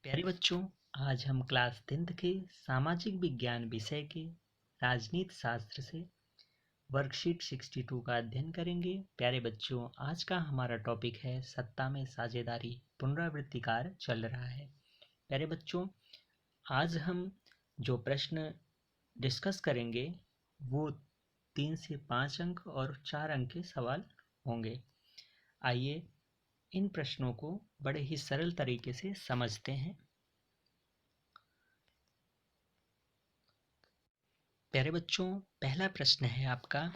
प्यारे बच्चों, आज हम क्लास 10th के सामाजिक विज्ञान विषय के राजनीति शास्त्र से वर्कशीट 62 का अध्ययन करेंगे। प्यारे बच्चों, आज का हमारा टॉपिक है सत्ता में साझेदारी पुनरावृत्ति कार्य चल रहा है। प्यारे बच्चों, आज हम जो प्रश्न डिस्कस करेंगे वो 3 से 5 अंक और 4 अंक के सवाल होंगे। आइए इन प्रश्नों को बड़े ही सरल तरीके से समझते हैं। प्यारे बच्चों, पहला प्रश्न है आपका,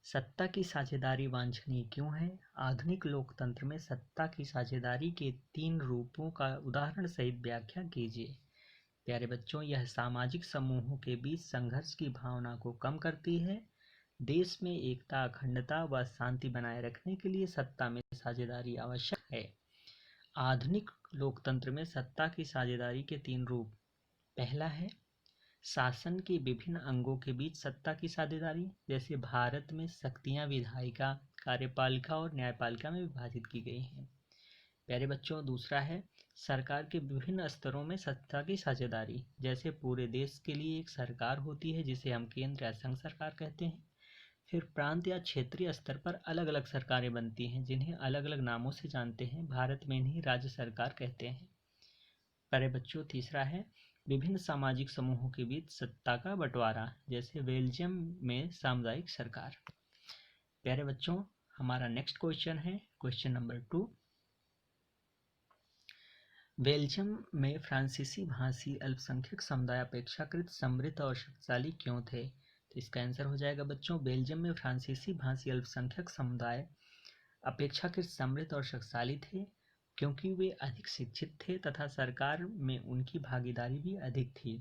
सत्ता की साझेदारी वांछनीय क्यों है? आधुनिक लोकतंत्र में सत्ता की साझेदारी के 3 रूपों का उदाहरण सहित व्याख्या कीजिए। प्यारे बच्चों, यह सामाजिक समूहों के बीच संघर्ष की भावना को कम करती है। देश में एकता, अखंडता व शांति बनाए रखने के लिए सत्ता में साझेदारी आवश्यक है। आधुनिक लोकतंत्र में सत्ता की साझेदारी के 3 रूप। पहला है शासन के विभिन्न अंगों के बीच सत्ता की साझेदारी, जैसे भारत में शक्तियां विधायिका, कार्यपालिका और न्यायपालिका में विभाजित की गई हैं। प्यारे बच्चों, दूसरा है सरकार के विभिन्न स्तरों में सत्ता की साझेदारी, जैसे पूरे देश के लिए एक सरकार होती है जिसे हम केंद्र या संघ सरकार कहते हैं। फिर प्रांत या क्षेत्रीय स्तर पर अलग अलग सरकारें बनती हैं जिन्हें अलग अलग नामों से जानते हैं। भारत में इन्हें राज्य सरकार कहते हैं। प्यारे बच्चों, तीसरा है विभिन्न सामाजिक समूहों के बीच सत्ता का बंटवारा, जैसे बेल्जियम में सामुदायिक सरकार। प्यारे बच्चों, हमारा नेक्स्ट क्वेश्चन है क्वेश्चन नंबर 2। बेल्जियम में फ्रांसीसी भाषी अल्पसंख्यक समुदाय अपेक्षाकृत समृद्ध और शक्तिशाली क्यों थे? तो इसका आंसर हो जाएगा बच्चों, बेल्जियम में फ्रांसीसी भाषी अल्पसंख्यक समुदाय अपेक्षाकृत समृद्ध और शक्तिशाली थे क्योंकि वे अधिक शिक्षित थे तथा सरकार में उनकी भागीदारी भी अधिक थी।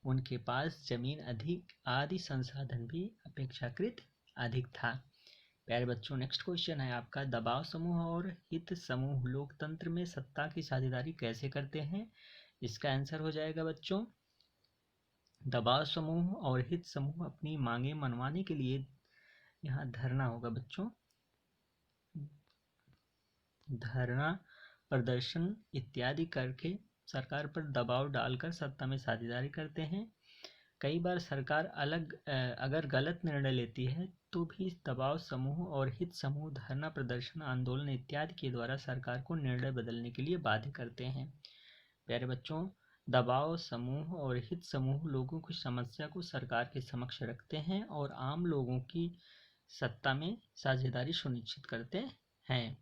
उनके पास जमीन अधिक, आदि संसाधन भी अपेक्षाकृत अधिक था। प्यारे बच्चों, नेक्स्ट क्वेश्चन है आपका, दबाव समूह और हित समूह लोकतंत्र में सत्ता की साझेदारी कैसे करते हैं? इसका आंसर हो जाएगा बच्चों, दबाव समूह और हित समूह अपनी मांगे मनवाने के लिए यहाँ धरना होगा बच्चों, धरना, प्रदर्शन इत्यादि करके सरकार पर दबाव डालकर सत्ता में साझेदारी करते हैं। कई बार सरकार अगर गलत निर्णय लेती है तो भी दबाव समूह और हित समूह धरना, प्रदर्शन, आंदोलन इत्यादि के द्वारा सरकार को निर्णय बदलने के लिए बाध्य करते हैं। प्यारे बच्चों, दबाव समूह और हित समूह लोगों की समस्या को सरकार के समक्ष रखते हैं और आम लोगों की सत्ता में साझेदारी सुनिश्चित करते हैं।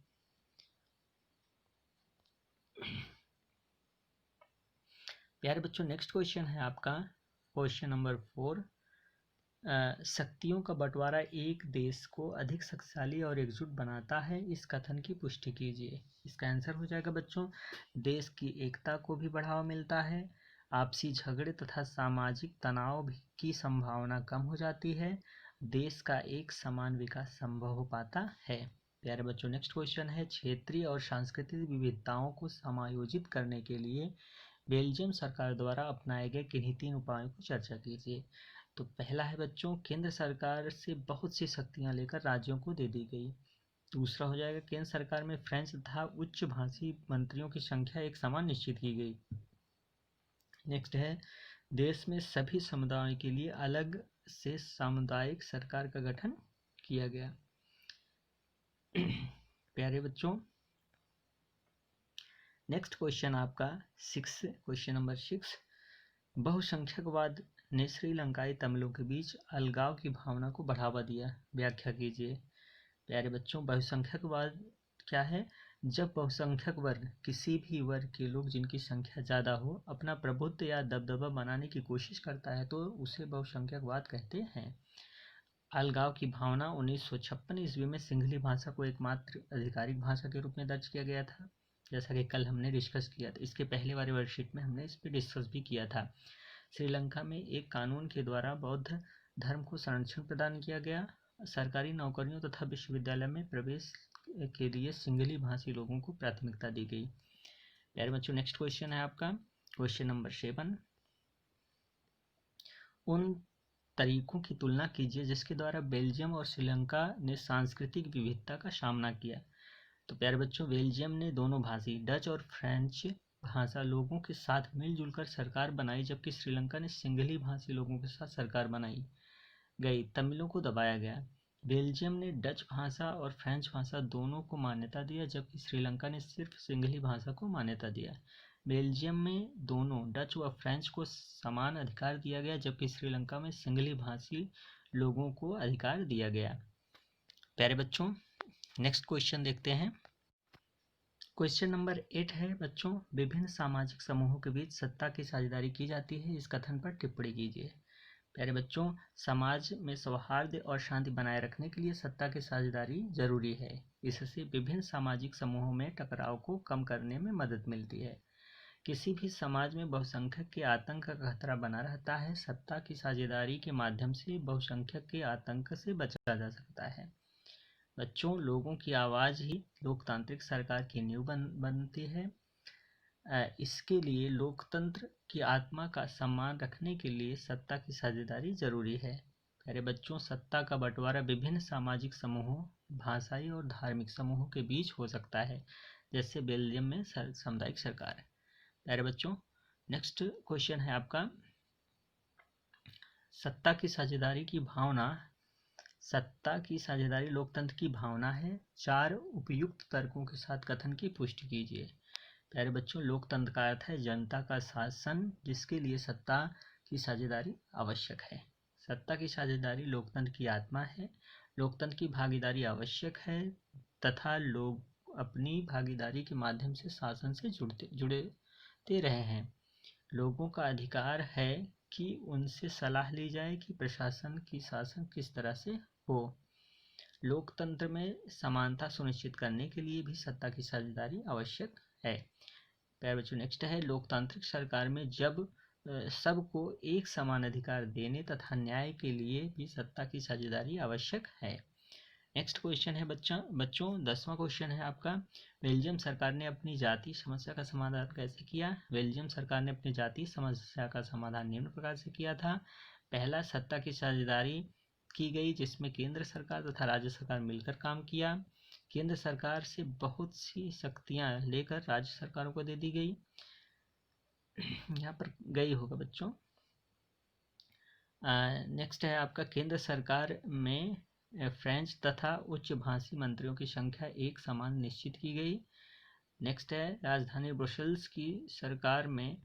प्यारे बच्चों, नेक्स्ट क्वेश्चन है आपका क्वेश्चन नंबर 4। शक्तियों का बंटवारा एक देश को अधिक शक्तिशाली और एकजुट बनाता है, इस कथन की पुष्टि कीजिए। इसका आंसर हो जाएगा बच्चों, देश की एकता को भी बढ़ावा मिलता है, आपसी झगड़े तथा सामाजिक तनाव की संभावना कम हो जाती है, देश का एक समान विकास संभव हो पाता है। प्यारे बच्चों, नेक्स्ट क्वेश्चन है, क्षेत्रीय और सांस्कृतिक विविधताओं को समायोजित करने के लिए बेल्जियम सरकार द्वारा अपनाए गए किन्हीं 3 उपायों की चर्चा कीजिए। तो पहला है बच्चों, केंद्र सरकार से बहुत सी शक्तियां लेकर राज्यों को दे दी गई। दूसरा हो जाएगा, केंद्र सरकार में फ्रेंच तथा उच्च भाषी मंत्रियों की संख्या एक समान निश्चित की गई। नेक्स्ट है, देश में सभी समुदायों के लिए अलग से सामुदायिक सरकार का गठन किया गया। प्यारे बच्चों, नेक्स्ट क्वेश्चन आपका क्वेश्चन नंबर 6। बहुसंख्यकवाद ने श्रीलंकाई तमिलों के बीच अलगाव की भावना को बढ़ावा दिया, व्याख्या कीजिए। प्यारे बच्चों, बहुसंख्यकवाद क्या है? जब बहुसंख्यक वर्ग, किसी भी वर्ग के लोग जिनकी संख्या ज़्यादा हो, अपना प्रभुत्व या दबदबा बनाने की कोशिश करता है तो उसे बहुसंख्यकवाद कहते हैं। अलगाव की भावना 1956 ईस्वी में सिंहली भाषा को एकमात्र आधिकारिक भाषा के रूप में दर्ज किया गया था, जैसा कि कल हमने डिस्कस किया था। इसके पहले वाले वर्कशीट में हमने इस पर डिस्कस भी किया था। श्रीलंका में एक कानून के द्वारा बौद्ध धर्म को संरक्षण प्रदान किया गया। सरकारी नौकरियों तथा विश्वविद्यालय में प्रवेश के लिए सिंहली भाषी लोगों को प्राथमिकता दी गई। प्यारे बच्चों, नेक्स्ट क्वेश्चन है आपका क्वेश्चन नंबर 7। उन तरीकों की तुलना कीजिए जिसके द्वारा बेल्जियम और श्रीलंका ने सांस्कृतिक विविधता का सामना किया। तो प्यारे बच्चों, बेल्जियम ने दोनों भाषी डच और फ्रेंच भाषा लोगों के साथ मिलजुल कर सरकार बनाई, जबकि श्रीलंका ने सिंघली भाषी लोगों के साथ सरकार बनाई गई। तमिलों को दबाया गया। बेल्जियम ने डच भाषा और फ्रेंच भाषा दोनों को मान्यता दिया, जबकि श्रीलंका ने सिर्फ सिंघली भाषा को मान्यता दिया। बेल्जियम में दोनों डच व फ्रेंच को समान अधिकार दिया गया, जबकि श्रीलंका में सिंघली भाषी लोगों को अधिकार दिया गया। प्यारे बच्चों, नेक्स्ट क्वेश्चन देखते हैं। क्वेश्चन नंबर 8 है बच्चों, विभिन्न सामाजिक समूहों के बीच सत्ता की साझेदारी की जाती है, इस कथन पर टिप्पणी कीजिए। प्यारे बच्चों, समाज में सौहार्द और शांति बनाए रखने के लिए सत्ता की साझेदारी जरूरी है। इससे विभिन्न सामाजिक समूहों में टकराव को कम करने में मदद मिलती है। किसी भी समाज में बहुसंख्यक के आतंक का खतरा बना रहता है। सत्ता की साझेदारी के माध्यम से बहुसंख्यक के आतंक से बचा जा सकता है। बच्चों, लोगों की आवाज़ ही लोकतांत्रिक सरकार की नींव बनती है। इसके लिए लोकतंत्र की आत्मा का सम्मान रखने के लिए सत्ता की साझेदारी जरूरी है। प्यारे बच्चों, सत्ता का बंटवारा विभिन्न सामाजिक समूहों, भाषाई और धार्मिक समूहों के बीच हो सकता है, जैसे बेल्जियम में सामुदायिक सरकार। प्यारे बच्चों, नेक्स्ट क्वेश्चन है आपका, सत्ता की साझेदारी की भावना। सत्ता की साझेदारी लोकतंत्र की भावना है। 4 उपयुक्त तर्कों के साथ कथन की पुष्टि कीजिए। प्यारे बच्चों, लोकतंत्र का अर्थ है जनता का शासन, जिसके लिए सत्ता की साझेदारी आवश्यक है। सत्ता की साझेदारी लोकतंत्र की आत्मा है। लोकतंत्र की भागीदारी आवश्यक है तथा लोग अपनी भागीदारी के माध्यम से शासन से जुड़ते रहे हैं। लोगों का अधिकार है कि उनसे सलाह ली जाए कि प्रशासन की शासन किस तरह से हो। लोकतंत्र में समानता सुनिश्चित करने के लिए भी सत्ता की साझेदारी आवश्यक है। प्यारे बच्चों, नेक्स्ट है, लोकतांत्रिक सरकार में जब सबको एक समान अधिकार देने तथा न्याय के लिए भी सत्ता की साझेदारी आवश्यक है। नेक्स्ट क्वेश्चन है बच्चों 10वां क्वेश्चन है आपका, बेल्जियम सरकार ने अपनी जातीय समस्या का समाधान कैसे किया। बेल्जियम सरकार ने अपनी जातीय समस्या का समाधान निम्न प्रकार से किया था। पहला, सत्ता की साझेदारी की गई, जिसमें केंद्र सरकार तथा राज्य सरकार मिलकर काम किया। केंद्र सरकार से बहुत सी शक्तियां लेकर राज्य सरकारों को दे दी गई। यहाँ पर गई होगा बच्चों। नेक्स्ट है आपका, केंद्र सरकार में फ्रेंच तथा उच्च भाषी मंत्रियों की संख्या एक समान निश्चित की गई। नेक्स्ट है, राजधानी ब्रुसेल्स की सरकार में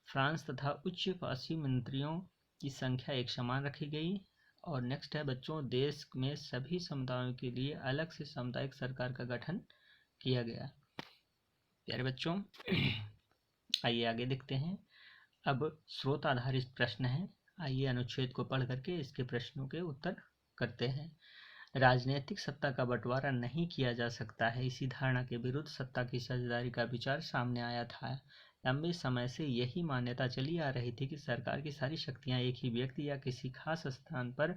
फ्रांस तथा उच्च भाषी मंत्रियों की संख्या एक समान रखी गई। और नेक्स्ट है बच्चों, देश में सभी समुदायों के लिए अलग से सामुदायिक सरकार का गठन किया गया। प्यारे बच्चों, आइए आगे देखते हैं। अब स्रोत आधारित प्रश्न है, आइए अनुच्छेद को पढ़ करके इसके प्रश्नों के उत्तर करते हैं। राजनीतिक सत्ता का बंटवारा नहीं किया जा सकता है, इसी धारणा के विरुद्ध सत्ता की साझेदारी का विचार सामने आया था। लंबे समय से यही मान्यता चली आ रही थी कि सरकार की सारी शक्तियां एक ही व्यक्ति या किसी खास स्थान पर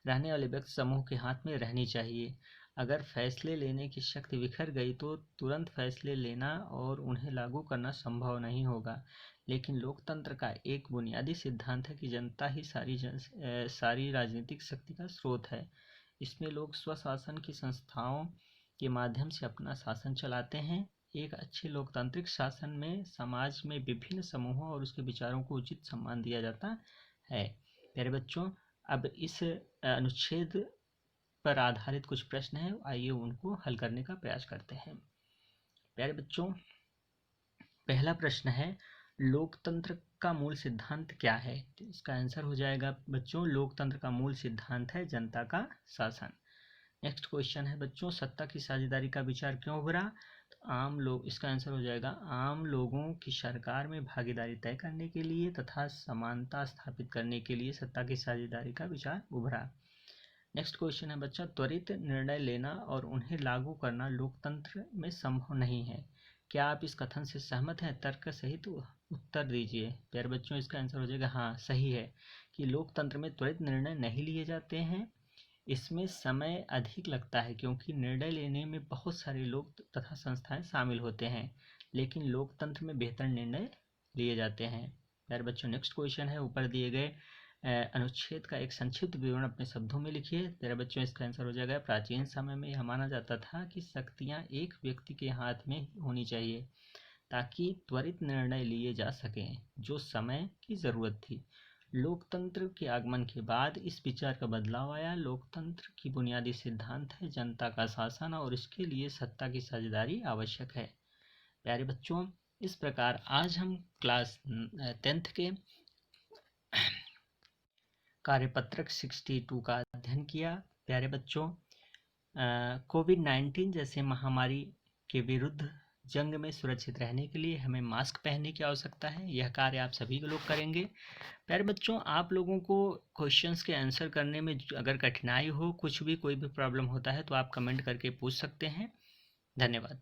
रहने वाले व्यक्ति समूह के हाथ में रहनी चाहिए। अगर फैसले लेने की शक्ति बिखर गई तो तुरंत फैसले लेना और उन्हें लागू करना संभव नहीं होगा। लेकिन लोकतंत्र का एक बुनियादी सिद्धांत है कि जनता ही सारी राजनीतिक शक्ति का स्रोत है। इसमें लोग स्वशासन की संस्थाओं के माध्यम से अपना शासन चलाते हैं। एक अच्छे लोकतांत्रिक शासन में समाज में विभिन्न समूहों और उसके विचारों को उचित सम्मान दिया जाता है। प्यारे बच्चों, अब इस अनुच्छेद पर आधारित कुछ प्रश्न हैं, आइए उनको हल करने का प्रयास करते हैं। प्यारे बच्चों, पहला प्रश्न है, लोकतंत्र का मूल सिद्धांत क्या है। तो इसका आंसर हो जाएगा बच्चों, लोकतंत्र का मूल सिद्धांत है जनता का शासन। नेक्स्ट क्वेश्चन है बच्चों, सत्ता की साझेदारी का विचार क्यों उभरा। तो आम लोग, इसका आंसर हो जाएगा आम लोगों की सरकार में भागीदारी तय करने के लिए तथा समानता स्थापित करने के लिए सत्ता की साझेदारी का विचार उभरा। नेक्स्ट क्वेश्चन है बच्चा, त्वरित निर्णय लेना और उन्हें लागू करना लोकतंत्र में संभव नहीं है। क्या आप इस कथन से सहमत हैं। तर्क सहित उत्तर दीजिए। प्यारे बच्चों, इसका आंसर हो जाएगा हाँ, सही है कि लोकतंत्र में त्वरित निर्णय नहीं लिए जाते हैं। इसमें समय अधिक लगता है क्योंकि निर्णय लेने में बहुत सारे लोग तथा संस्थाएं शामिल होते हैं, लेकिन लोकतंत्र में बेहतर निर्णय लिए जाते हैं। प्यारे बच्चों, नेक्स्ट क्वेश्चन है, ऊपर दिए गए अनुच्छेद का एक संक्षिप्त विवरण अपने शब्दों में लिखिए। प्यारे बच्चों, इसका आंसर हो जाएगा, प्राचीन समय में यह माना जाता था कि शक्तियां एक व्यक्ति के हाथ में होनी चाहिए ताकि त्वरित निर्णय लिए जा सकें जो समय की ज़रूरत थी। लोकतंत्र के आगमन के बाद इस विचार का बदलाव आया। लोकतंत्र की बुनियादी सिद्धांत है जनता का शासन और इसके लिए सत्ता की साझेदारी आवश्यक है। प्यारे बच्चों, इस प्रकार आज हम क्लास 10th के कार्यपत्रक 62 का अध्ययन किया। प्यारे बच्चों, कोविड-19 जैसे महामारी के विरुद्ध जंग में सुरक्षित रहने के लिए हमें मास्क पहनने की आवश्यकता है। यह कार्य आप सभी लोग करेंगे। प्यारे बच्चों, आप लोगों को क्वेश्चंस के आंसर करने में अगर कठिनाई हो, कुछ भी कोई भी प्रॉब्लम होता है तो आप कमेंट करके पूछ सकते हैं। धन्यवाद।